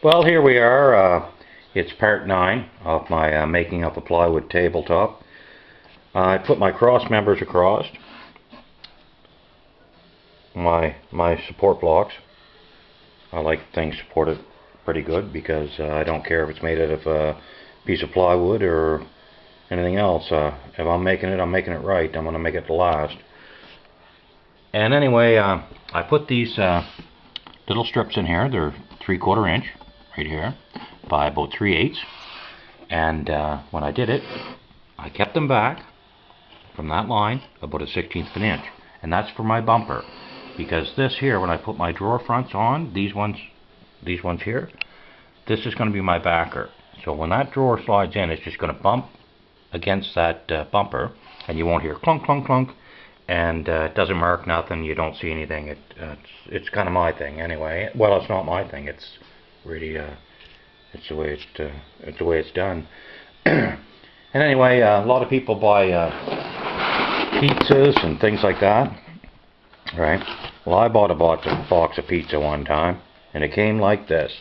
Well, here we are. It's part 9 of my making of a plywood tabletop. I put my cross members across my support blocks. I like things supported pretty good because I don't care if it's made out of a piece of plywood or anything else. If I'm making it right. I'm going to make it last. And anyway, I put these little strips in here. They're 3/4 inch right here by about 3/8. And when I did it, I kept them back from that line about a 1/16 of an inch. And that's for my bumper. Because this here, when I put my drawer fronts on, these ones here, this is going to be my backer. So when that drawer slides in, it's just going to bump against that bumper, and you won't hear clunk, clunk, clunk, and it doesn't mark nothing. You don't see anything. It's kind of my thing anyway. Well, it's not my thing. It's really it's the way it's done. And anyway, a lot of people buy pizzas and things like that. Right. Well, I bought a box of pizza one time, and it came like this.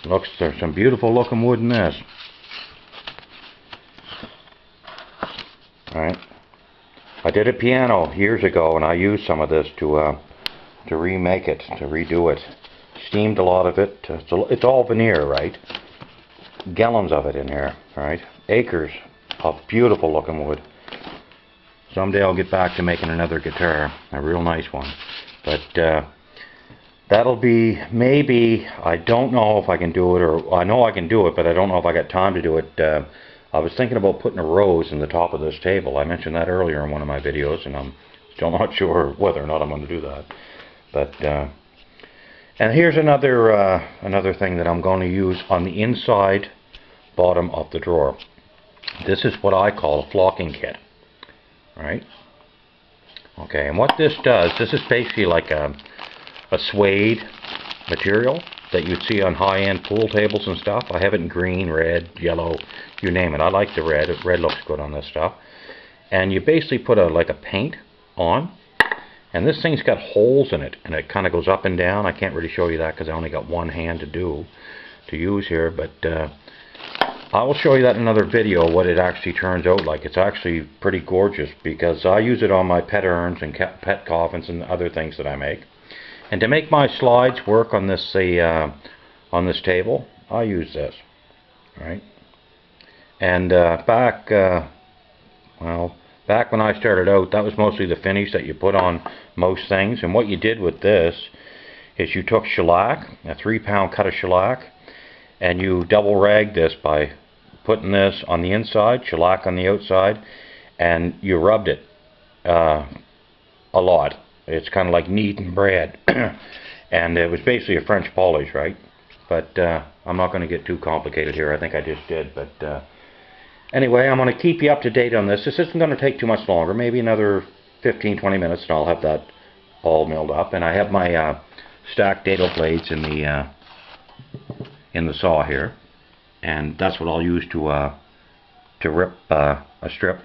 There's some beautiful looking wood in this. All right. I did a piano years ago, and I used some of this to remake it, to redo it. Steamed a lot of it. It's all veneer, right? Gallons of it in here, right? Acres of beautiful looking wood. Someday I'll get back to making another guitar, a real nice one. But that'll be maybe, I don't know if I can do it, or I know I can do it, but I don't know if I got time to do it. I was thinking about putting a rose in the top of this table. I mentioned that earlier in one of my videos, and I'm still not sure whether or not I'm going to do that. But and here's another thing that I'm going to use on the inside bottom of the drawer. This is what I call a flocking kit. Right? Okay, and what this does, this is basically like a suede material that you'd see on high-end pool tables and stuff. I have it in green, red, yellow, you name it. I like the red. Red looks good on this stuff. And you basically put like a paint on, and this thing's got holes in it, and it kind of goes up and down. I can't really show you that because I only got one hand to use here, but I will show you that in another video, what it actually turns out like. It's actually pretty gorgeous because I use it on my pet urns and pet coffins and other things that I make. And to make my slides work on this table, I use this. Right? And back when I started out, that was mostly the finish that you put on most things. And what you did with this is you took shellac, a 3-pound cut of shellac, and you double ragged this by putting this on the inside, shellac on the outside, and you rubbed it a lot. It's kind of like kneading bread. And it was basically a French polish, right? But I'm not going to get too complicated here. I think I just did. But anyway, I'm going to keep you up to date on this. This isn't going to take too much longer. Maybe another 15-20 minutes, and I'll have that all milled up. And I have my stacked dado blades in the saw here, and that's what I'll use to rip a strip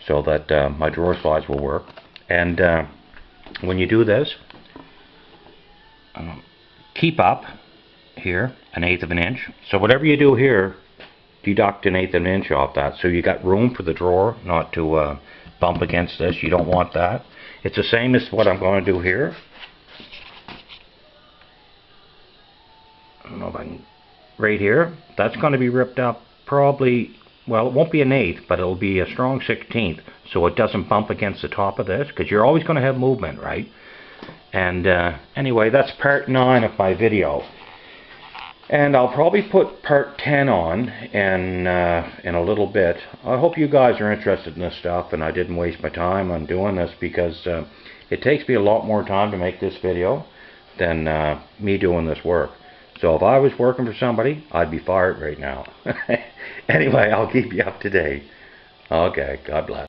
so that my drawer slides will work. And when you do this, keep up here 1/8 of an inch. So whatever you do here, deduct 1/8 of an inch off that, so you got room for the drawer not to bump against this. You don't want that. It's the same as what I'm going to do here. I don't know if I can, right here, that's going to be ripped up probably, well, it won't be 1/8, but it'll be a strong 1/16, so it doesn't bump against the top of this, because you're always going to have movement, right? And anyway, that's part 9 of my video. And I'll probably put part 10 on in a little bit. I hope you guys are interested in this stuff, and I didn't waste my time on doing this, because it takes me a lot more time to make this video than me doing this work. So if I was working for somebody, I'd be fired right now. Anyway, I'll keep you up to date. Okay, God bless.